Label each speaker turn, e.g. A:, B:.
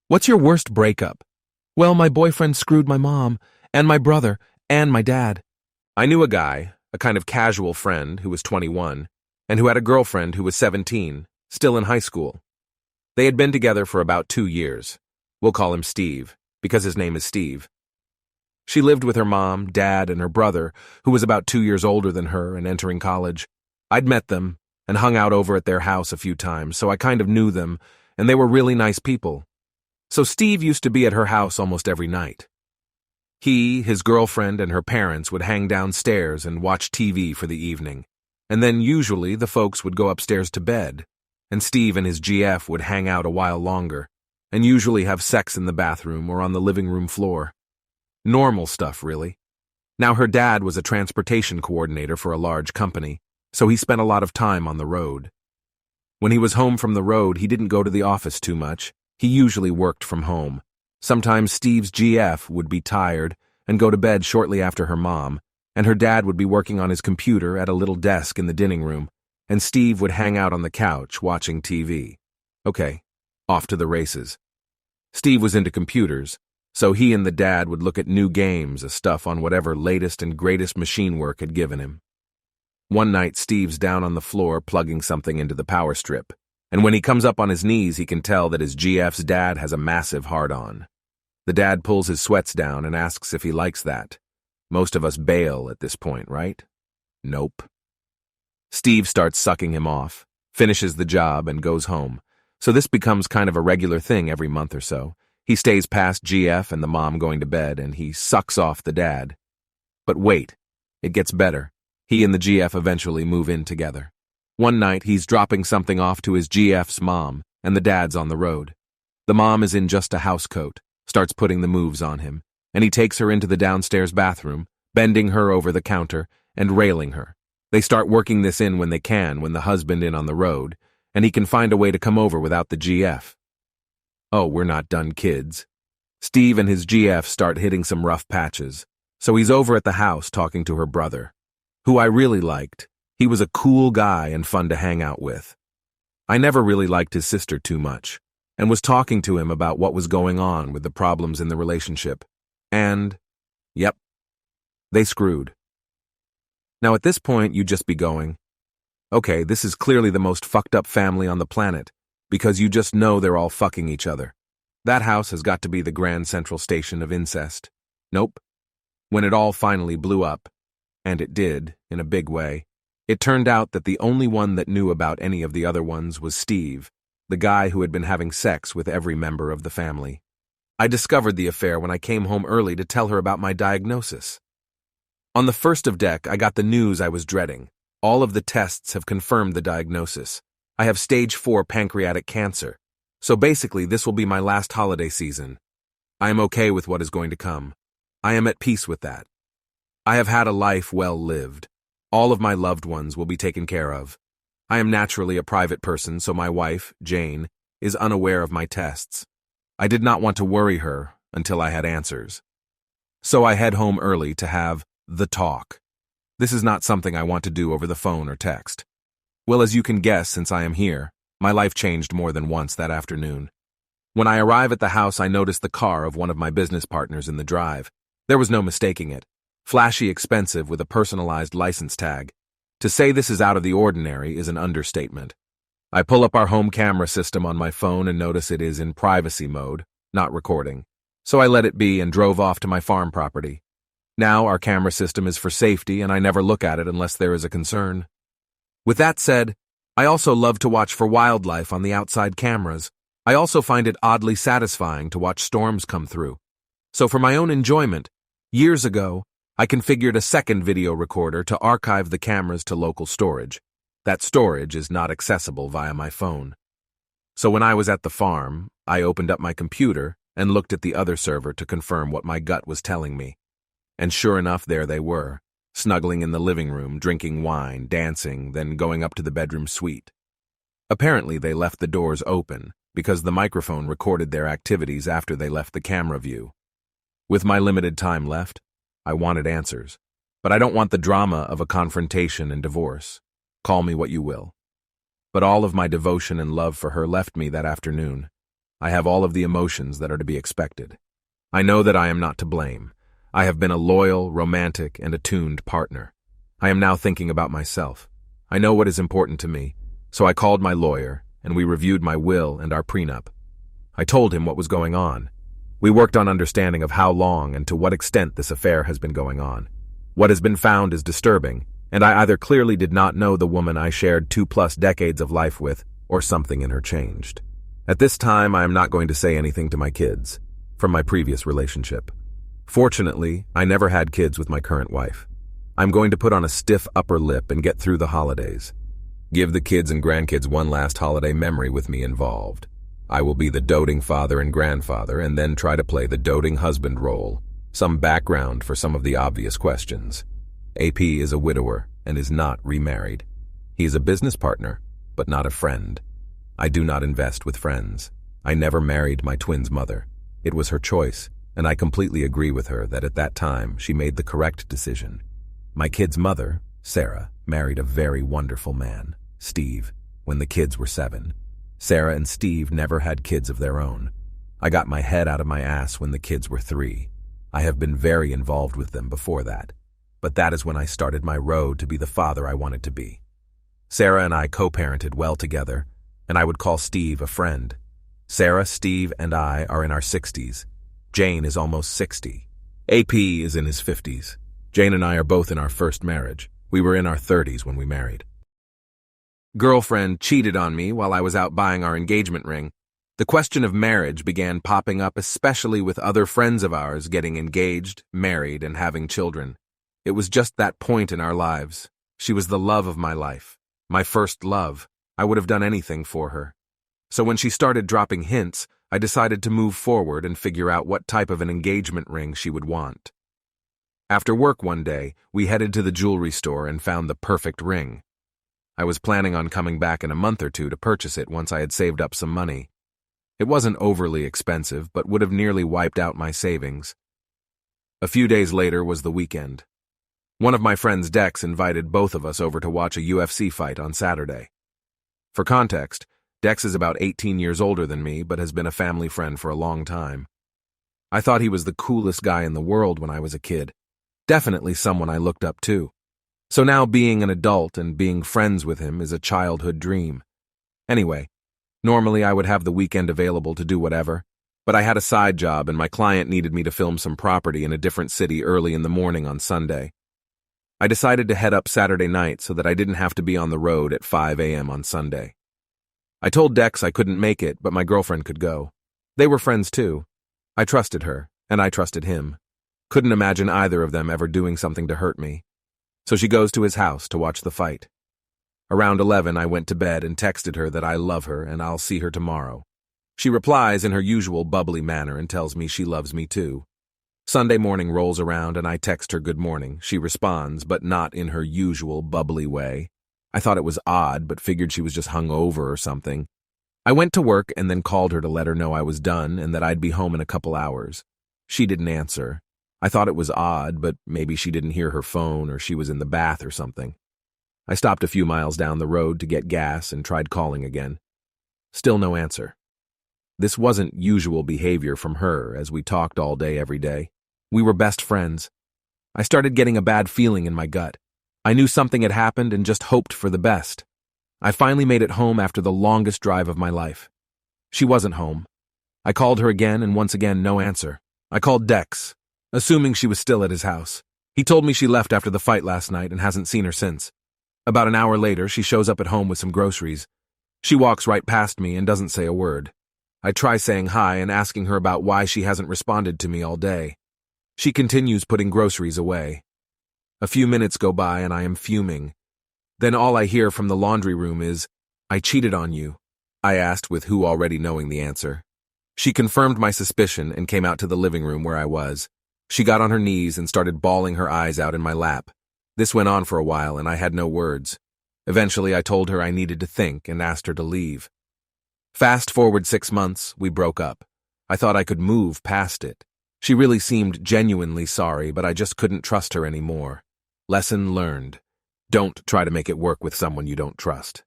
A: What's your worst breakup? Well, my boyfriend screwed my mom, and my brother, and my dad. I knew a guy, a kind of casual friend who was 21, and who had a girlfriend who was 17, still in high school. They had been together for about 2 years. We'll call him Steve, because his name is Steve. She lived with her mom, dad, and her brother, who was about 2 years older than her and entering college. I'd met them and hung out over at their house a few times, so I kind of knew them, and they were really nice people. So Steve used to be at her house almost every night. He, his girlfriend, and her parents would hang downstairs and watch TV for the evening, and then usually the folks would go upstairs to bed, and Steve and his GF would hang out a while longer, and usually have sex in the bathroom or on the living room floor. Normal stuff, really. Now, her dad was a transportation coordinator for a large company, so he spent a lot of time on the road. When he was home from the road, he didn't go to the office too much. He usually worked from home. Sometimes Steve's GF would be tired and go to bed shortly after her mom, and her dad would be working on his computer at a little desk in the dining room, and Steve would hang out on the couch watching TV. Okay, off to the races. Steve was into computers, so he and the dad would look at new games of stuff on whatever latest and greatest machine work had given him. One night, Steve's down on the floor plugging something into the power strip, and when he comes up on his knees, he can tell that his GF's dad has a massive hard-on. The dad pulls his sweats down and asks if he likes that. Most of us bail at this point, right? Nope. Steve starts sucking him off, finishes the job, and goes home. So this becomes kind of a regular thing every month or so. He stays past GF and the mom going to bed, and he sucks off the dad. But wait, it gets better. He and the GF eventually move in together. One night, he's dropping something off to his GF's mom, and the dad's on the road. The mom is in just a housecoat, starts putting the moves on him, and he takes her into the downstairs bathroom, bending her over the counter and railing her. They start working this in when they can, when the husband is on the road, and he can find a way to come over without the GF. Oh, we're not done, kids. Steve and his GF start hitting some rough patches, so he's over at the house talking to her brother, who I really liked. He was a cool guy and fun to hang out with. I never really liked his sister too much, and was talking to him about what was going on with the problems in the relationship. And, yep, they screwed. Now at this point, you'd just be going, okay, this is clearly the most fucked up family on the planet, because you just know they're all fucking each other. That house has got to be the Grand Central Station of incest. Nope. When it all finally blew up, and it did, in a big way, it turned out that the only one that knew about any of the other ones was Steve, the guy who had been having sex with every member of the family. I discovered the affair when I came home early to tell her about my diagnosis. On the first of deck, I got the news I was dreading. All of the tests have confirmed the diagnosis. I have stage 4 pancreatic cancer. So basically, this will be my last holiday season. I am okay with what is going to come. I am at peace with that. I have had a life well lived. All of my loved ones will be taken care of. I am naturally a private person, so my wife, Jane, is unaware of my tests. I did not want to worry her until I had answers. So I head home early to have the talk. This is not something I want to do over the phone or text. Well, as you can guess, since I am here, my life changed more than once that afternoon. When I arrive at the house, I notice the car of one of my business partners in the drive. There was no mistaking it. Flashy expensive with a personalized license tag. To say this is out of the ordinary is an understatement. I pull up our home camera system on my phone and notice it is in privacy mode, not recording. So I let it be and drove off to my farm property. Now our camera system is for safety and I never look at it unless there is a concern. With that said, I also love to watch for wildlife on the outside cameras. I also find it oddly satisfying to watch storms come through. So for my own enjoyment, years ago, I configured a second video recorder to archive the cameras to local storage. That storage is not accessible via my phone. So when I was at the farm, I opened up my computer and looked at the other server to confirm what my gut was telling me. And sure enough, there they were, snuggling in the living room, drinking wine, dancing, then going up to the bedroom suite. Apparently, they left the doors open because the microphone recorded their activities after they left the camera view. With my limited time left, I wanted answers, but I don't want the drama of a confrontation and divorce. Call me what you will. But all of my devotion and love for her left me that afternoon. I have all of the emotions that are to be expected. I know that I am not to blame. I have been a loyal, romantic, and attuned partner. I am now thinking about myself. I know what is important to me, so I called my lawyer, and we reviewed my will and our prenup. I told him what was going on. We worked on understanding of how long and to what extent this affair has been going on. What has been found is disturbing, and I either clearly did not know the woman I shared 2+ decades of life with, or something in her changed. At this time, I am not going to say anything to my kids from my previous relationship. Fortunately, I never had kids with my current wife. I'm going to put on a stiff upper lip and get through the holidays. Give the kids and grandkids one last holiday memory with me involved. I will be the doting father and grandfather and then try to play the doting husband role. Some background for some of the obvious questions. AP is a widower and is not remarried. He is a business partner, but not a friend. I do not invest with friends. I never married my twins' mother. It was her choice, and I completely agree with her that at that time she made the correct decision. My kids' mother, Sarah, married a very wonderful man, Steve, when the kids were 7. Sarah and Steve never had kids of their own. I got my head out of my ass when the kids were 3. I have been very involved with them before that, but that is when I started my road to be the father I wanted to be. Sarah and I co-parented well together, and I would call Steve a friend. Sarah, Steve, and I are in our 60s. Jane is almost 60. AP is in his 50s. Jane and I are both in our first marriage. We were in our 30s when we married. Girlfriend cheated on me while I was out buying our engagement ring. The question of marriage began popping up, especially with other friends of ours getting engaged, married, and having children. It was just that point in our lives. She was the love of my life, my first love. I would have done anything for her. So when she started dropping hints, I decided to move forward and figure out what type of an engagement ring she would want. After work one day, we headed to the jewelry store and found the perfect ring. I was planning on coming back in a month or two to purchase it once I had saved up some money. It wasn't overly expensive, but would have nearly wiped out my savings. A few days later was the weekend. One of my friends, Dex, invited both of us over to watch a UFC fight on Saturday. For context, Dex is about 18 years older than me, but has been a family friend for a long time. I thought he was the coolest guy in the world when I was a kid. Definitely someone I looked up to. So now being an adult and being friends with him is a childhood dream. Anyway, normally I would have the weekend available to do whatever, but I had a side job and my client needed me to film some property in a different city early in the morning on Sunday. I decided to head up Saturday night so that I didn't have to be on the road at 5 a.m. on Sunday. I told Dex I couldn't make it, but my girlfriend could go. They were friends too. I trusted her, and I trusted him. Couldn't imagine either of them ever doing something to hurt me. So she goes to his house to watch the fight. Around 11, I went to bed and texted her that I love her and I'll see her tomorrow. She replies in her usual bubbly manner and tells me she loves me too. Sunday morning rolls around and I text her good morning. She responds, but not in her usual bubbly way. I thought it was odd, but figured she was just hungover or something. I went to work and then called her to let her know I was done and that I'd be home in a couple hours. She didn't answer. I thought it was odd, but maybe she didn't hear her phone or she was in the bath or something. I stopped a few miles down the road to get gas and tried calling again. Still no answer. This wasn't usual behavior from her as we talked all day every day. We were best friends. I started getting a bad feeling in my gut. I knew something had happened and just hoped for the best. I finally made it home after the longest drive of my life. She wasn't home. I called her again and once again no answer. I called Dex, assuming she was still at his house. He told me she left after the fight last night and hasn't seen her since. About an hour later, she shows up at home with some groceries. She walks right past me and doesn't say a word. I try saying hi and asking her about why she hasn't responded to me all day. She continues putting groceries away. A few minutes go by and I am fuming. Then all I hear from the laundry room is, "I cheated on you," I asked with who already knowing the answer. She confirmed my suspicion and came out to the living room where I was. She got on her knees and started bawling her eyes out in my lap. This went on for a while and I had no words. Eventually I told her I needed to think and asked her to leave. Fast forward 6 months, we broke up. I thought I could move past it. She really seemed genuinely sorry, but I just couldn't trust her anymore. Lesson learned. Don't try to make it work with someone you don't trust.